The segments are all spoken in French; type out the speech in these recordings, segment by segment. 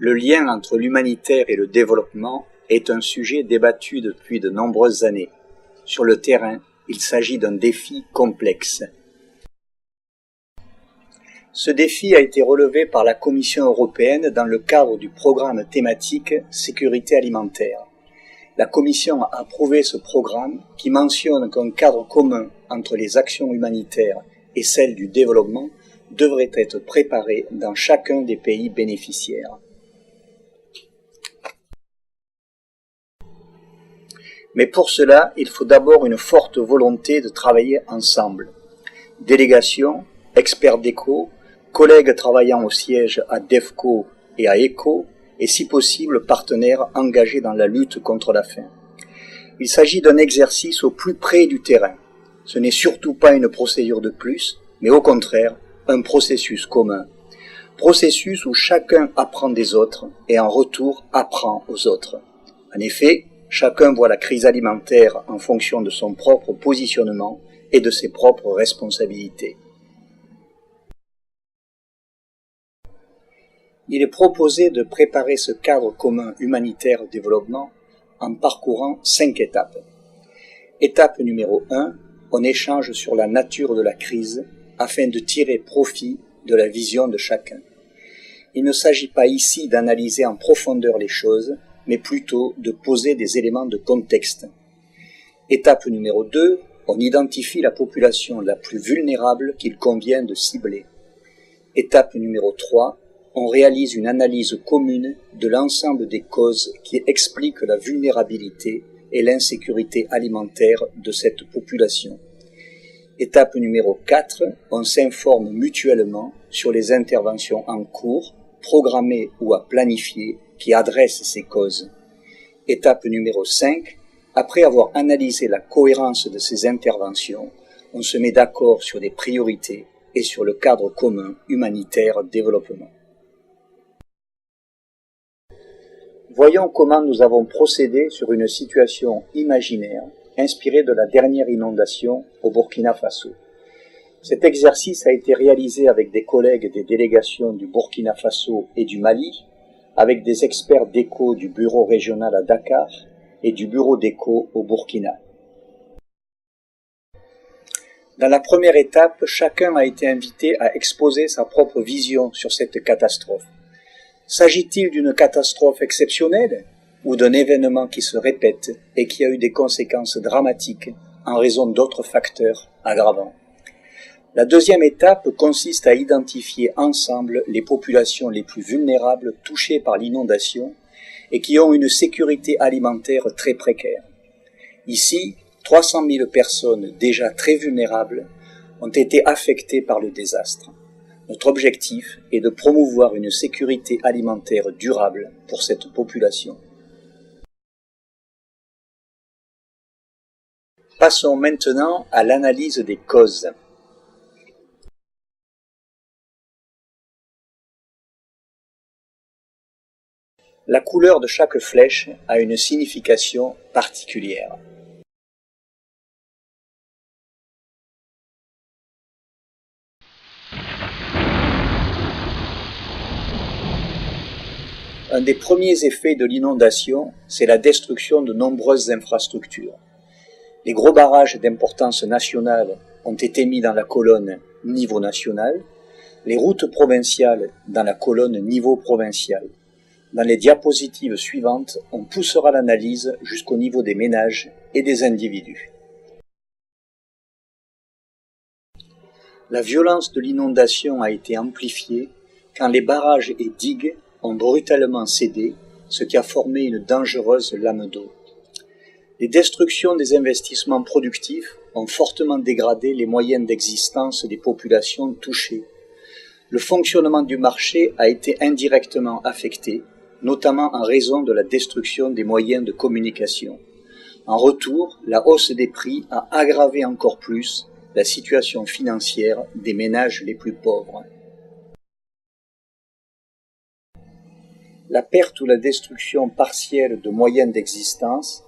Le lien entre l'humanitaire et le développement est un sujet débattu depuis de nombreuses années. Sur le terrain, il s'agit d'un défi complexe. Ce défi a été relevé par la Commission européenne dans le cadre du programme thématique Sécurité alimentaire. La Commission a approuvé ce programme qui mentionne qu'un cadre commun entre les actions humanitaires et celles du développement devrait être préparé dans chacun des pays bénéficiaires. Mais pour cela, il faut d'abord une forte volonté de travailler ensemble. Délégations, experts d'ECHO, collègues travaillant au siège à DEFCO et à ECHO, et si possible partenaires engagés dans la lutte contre la faim. Il s'agit d'un exercice au plus près du terrain. Ce n'est surtout pas une procédure de plus, mais au contraire, un processus commun. Processus où chacun apprend des autres et en retour apprend aux autres. En effet, chacun voit la crise alimentaire en fonction de son propre positionnement et de ses propres responsabilités. Il est proposé de préparer ce cadre commun humanitaire développement en parcourant 5 étapes. Étape numéro 1, on échange sur la nature de la crise afin de tirer profit de la vision de chacun. Il ne s'agit pas ici d'analyser en profondeur les choses, mais plutôt de poser des éléments de contexte. Étape numéro 2, on identifie la population la plus vulnérable qu'il convient de cibler. Étape numéro 3, on réalise une analyse commune de l'ensemble des causes qui expliquent la vulnérabilité et l'insécurité alimentaire de cette population. Étape numéro 4, on s'informe mutuellement sur les interventions en cours, programmées ou à planifier, qui adressent ces causes. Étape numéro 5, après avoir analysé la cohérence de ces interventions, on se met d'accord sur des priorités et sur le cadre commun humanitaire développement. Voyons comment nous avons procédé sur une situation imaginaire inspirée de la dernière inondation au Burkina Faso. Cet exercice a été réalisé avec des collègues des délégations du Burkina Faso et du Mali, avec des experts d'ECHO du bureau régional à Dakar et du bureau d'ECHO au Burkina. Dans la première étape, chacun a été invité à exposer sa propre vision sur cette catastrophe. S'agit-il d'une catastrophe exceptionnelle ou d'un événement qui se répète et qui a eu des conséquences dramatiques en raison d'autres facteurs aggravants? La deuxième étape consiste à identifier ensemble les populations les plus vulnérables touchées par l'inondation et qui ont une sécurité alimentaire très précaire. Ici, 300 000 personnes déjà très vulnérables ont été affectées par le désastre. Notre objectif est de promouvoir une sécurité alimentaire durable pour cette population. Passons maintenant à l'analyse des causes. La couleur de chaque flèche a une signification particulière. Un des premiers effets de l'inondation, c'est la destruction de nombreuses infrastructures. Les gros barrages d'importance nationale ont été mis dans la colonne niveau national, les routes provinciales dans la colonne niveau provincial. Dans les diapositives suivantes, on poussera l'analyse jusqu'au niveau des ménages et des individus. La violence de l'inondation a été amplifiée quand les barrages et digues ont brutalement cédé, ce qui a formé une dangereuse lame d'eau. Les destructions des investissements productifs ont fortement dégradé les moyens d'existence des populations touchées. Le fonctionnement du marché a été indirectement affecté, notamment en raison de la destruction des moyens de communication. En retour, la hausse des prix a aggravé encore plus la situation financière des ménages les plus pauvres. La perte ou la destruction partielle de moyens d'existence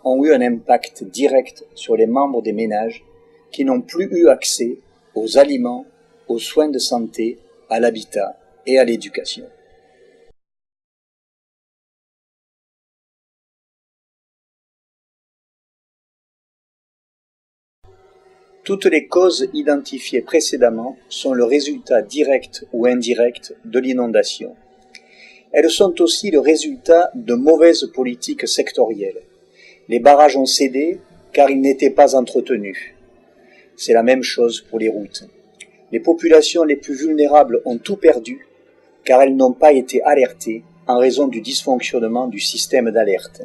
ont eu un impact direct sur les membres des ménages qui n'ont plus eu accès aux aliments, aux soins de santé, à l'habitat et à l'éducation. Toutes les causes identifiées précédemment sont le résultat direct ou indirect de l'inondation. Elles sont aussi le résultat de mauvaises politiques sectorielles. Les barrages ont cédé car ils n'étaient pas entretenus. C'est la même chose pour les routes. Les populations les plus vulnérables ont tout perdu car elles n'ont pas été alertées en raison du dysfonctionnement du système d'alerte.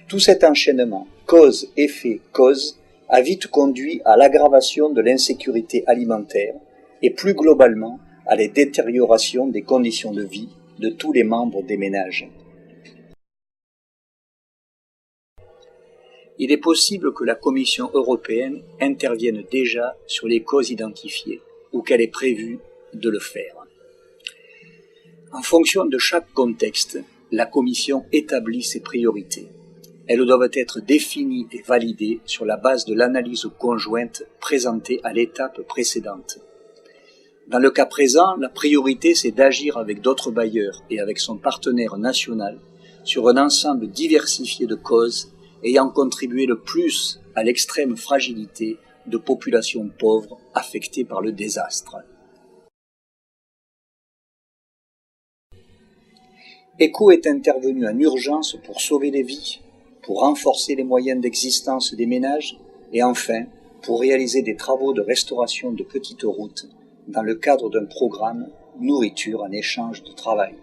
Tout cet enchaînement, cause, effet, cause, a vite conduit à l'aggravation de l'insécurité alimentaire et plus globalement à la détérioration des conditions de vie de tous les membres des ménages. Il est possible que la Commission européenne intervienne déjà sur les causes identifiées ou qu'elle ait prévu de le faire. En fonction de chaque contexte, la Commission établit ses priorités. Elles doivent être définies et validées sur la base de l'analyse conjointe présentée à l'étape précédente. Dans le cas présent, la priorité c'est d'agir avec d'autres bailleurs et avec son partenaire national sur un ensemble diversifié de causes ayant contribué le plus à l'extrême fragilité de populations pauvres affectées par le désastre. ECHO est intervenu en urgence pour sauver des vies, pour renforcer les moyens d'existence des ménages et enfin pour réaliser des travaux de restauration de petites routes dans le cadre d'un programme nourriture en échange de travail.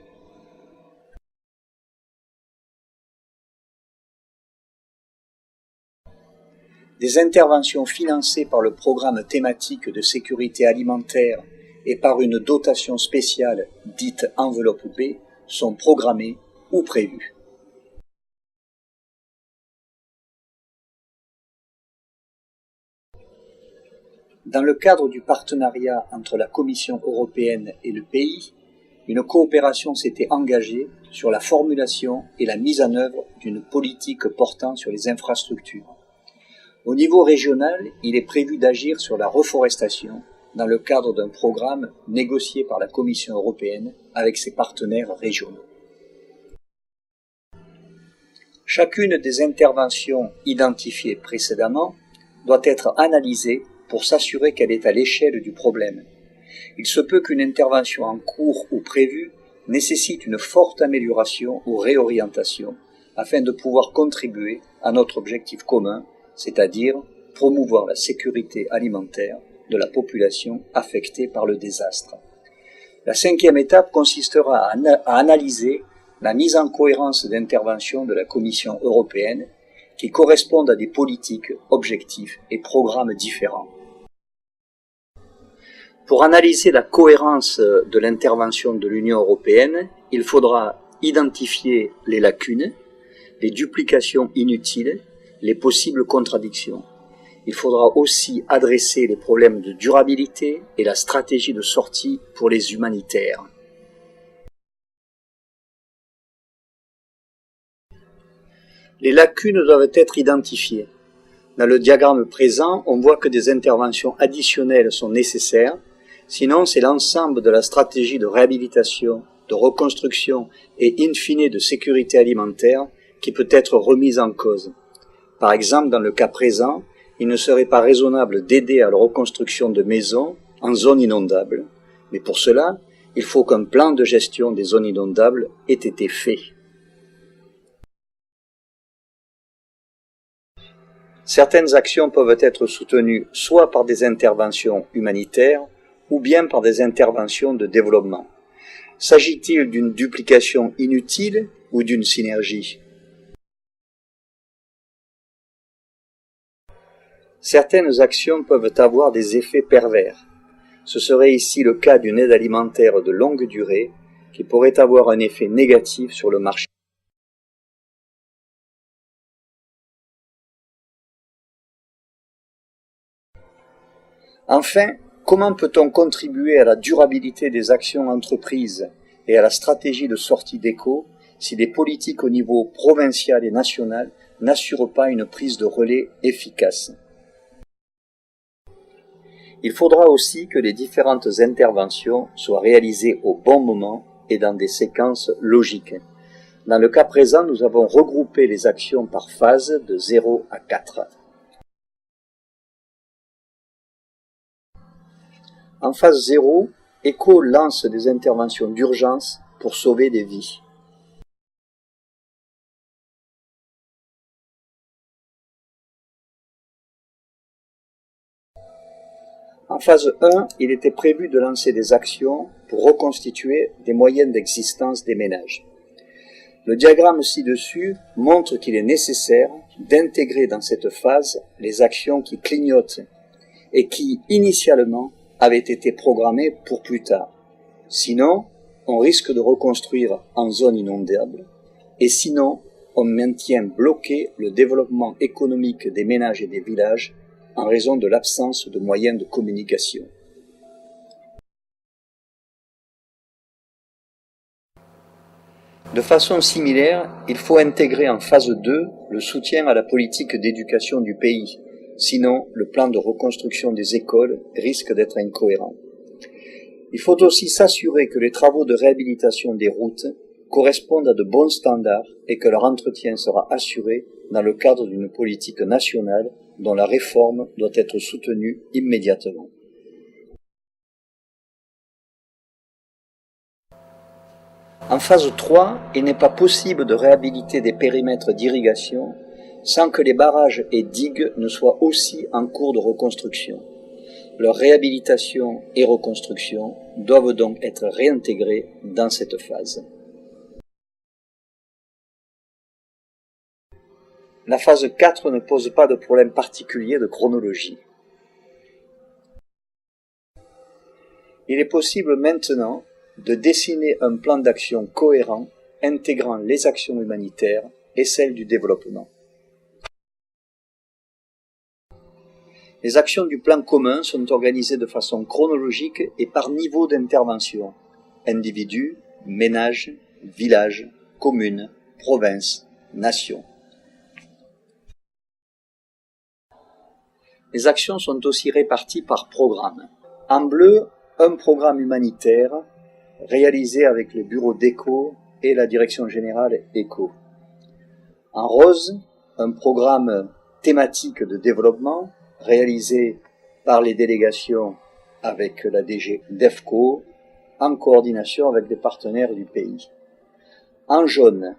Des interventions financées par le programme thématique de sécurité alimentaire et par une dotation spéciale dite enveloppe B sont programmées ou prévues. Dans le cadre du partenariat entre la Commission européenne et le pays, une coopération s'était engagée sur la formulation et la mise en œuvre d'une politique portant sur les infrastructures. Au niveau régional, il est prévu d'agir sur la reforestation dans le cadre d'un programme négocié par la Commission européenne avec ses partenaires régionaux. Chacune des interventions identifiées précédemment doit être analysée pour s'assurer qu'elle est à l'échelle du problème. Il se peut qu'une intervention en cours ou prévue nécessite une forte amélioration ou réorientation afin de pouvoir contribuer à notre objectif commun, c'est-à-dire promouvoir la sécurité alimentaire de la population affectée par le désastre. La cinquième étape consistera à analyser la mise en cohérence d'intervention de la Commission européenne qui correspondent à des politiques, objectifs et programmes différents. Pour analyser la cohérence de l'intervention de l'Union européenne, il faudra identifier les lacunes, les duplications inutiles, les possibles contradictions. Il faudra aussi adresser les problèmes de durabilité et la stratégie de sortie pour les humanitaires. Les lacunes doivent être identifiées. Dans le diagramme présent, on voit que des interventions additionnelles sont nécessaires, sinon c'est l'ensemble de la stratégie de réhabilitation, de reconstruction et in fine de sécurité alimentaire qui peut être remise en cause. Par exemple, dans le cas présent, il ne serait pas raisonnable d'aider à la reconstruction de maisons en zone inondable. Mais pour cela, il faut qu'un plan de gestion des zones inondables ait été fait. Certaines actions peuvent être soutenues soit par des interventions humanitaires ou bien par des interventions de développement. S'agit-il d'une duplication inutile ou d'une synergie ? Certaines actions peuvent avoir des effets pervers. Ce serait ici le cas d'une aide alimentaire de longue durée qui pourrait avoir un effet négatif sur le marché. Enfin, comment peut-on contribuer à la durabilité des actions entreprises et à la stratégie de sortie d'ECHO si les politiques au niveau provincial et national n'assurent pas une prise de relais efficace ? Il faudra aussi que les différentes interventions soient réalisées au bon moment et dans des séquences logiques. Dans le cas présent, nous avons regroupé les actions par phase de 0 à 4. En phase 0, ECHO lance des interventions d'urgence pour sauver des vies. En phase 1, il était prévu de lancer des actions pour reconstituer des moyens d'existence des ménages. Le diagramme ci-dessus montre qu'il est nécessaire d'intégrer dans cette phase les actions qui clignotent et qui, initialement, avaient été programmées pour plus tard. Sinon, on risque de reconstruire en zone inondable, et sinon, on maintient bloqué le développement économique des ménages et des villages en raison de l'absence de moyens de communication. De façon similaire, il faut intégrer en phase 2 le soutien à la politique d'éducation du pays, sinon le plan de reconstruction des écoles risque d'être incohérent. Il faut aussi s'assurer que les travaux de réhabilitation des routes correspondent à de bons standards et que leur entretien sera assuré dans le cadre d'une politique nationale dont la réforme doit être soutenue immédiatement. En phase 3, il n'est pas possible de réhabiliter des périmètres d'irrigation sans que les barrages et digues ne soient aussi en cours de reconstruction. Leur réhabilitation et reconstruction doivent donc être réintégrées dans cette phase. La phase 4 ne pose pas de problème particulier de chronologie. Il est possible maintenant de dessiner un plan d'action cohérent intégrant les actions humanitaires et celles du développement. Les actions du plan commun sont organisées de façon chronologique et par niveau d'intervention: individus, ménages, villages, communes, provinces, nations. Les actions sont aussi réparties par programme. En bleu, un programme humanitaire réalisé avec le bureau d'ECHO et la direction générale ECHO. En rose, un programme thématique de développement réalisé par les délégations avec la DG DEFCO en coordination avec des partenaires du pays. En jaune,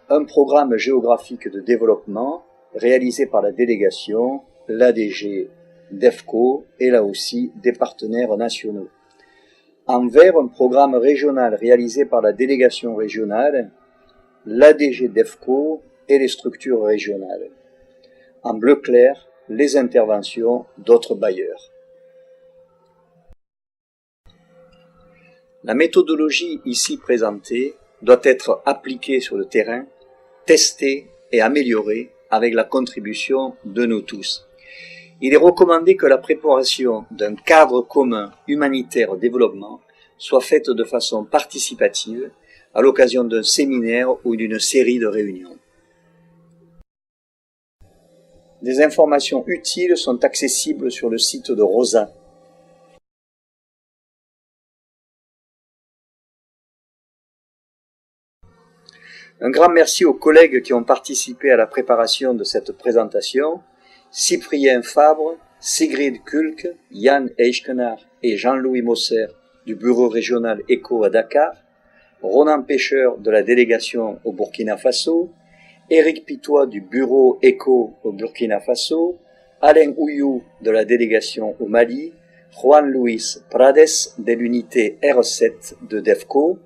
un programme géographique de développement réalisé par la délégation, la DG DEFCO et là aussi des partenaires nationaux. En vert, un programme régional réalisé par la délégation régionale, la DG DEFCO et les structures régionales. En bleu clair, les interventions d'autres bailleurs. La méthodologie ici présentée doit être appliquée sur le terrain, testée et améliorée avec la contribution de nous tous. Il est recommandé que la préparation d'un cadre commun humanitaire au développement soit faite de façon participative à l'occasion d'un séminaire ou d'une série de réunions. Des informations utiles sont accessibles sur le site de Rosa. Un grand merci aux collègues qui ont participé à la préparation de cette présentation: Cyprien Fabre, Sigrid Kulk, Yann Eichkenar et Jean-Louis Mosser du bureau régional ECHO à Dakar, Ronan Pêcheur de la délégation au Burkina Faso, Éric Pitois du bureau ECHO au Burkina Faso, Alain Ouyou de la délégation au Mali, Juan Luis Prades de l'unité R7 de DEFCO,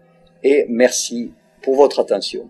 et merci pour votre attention.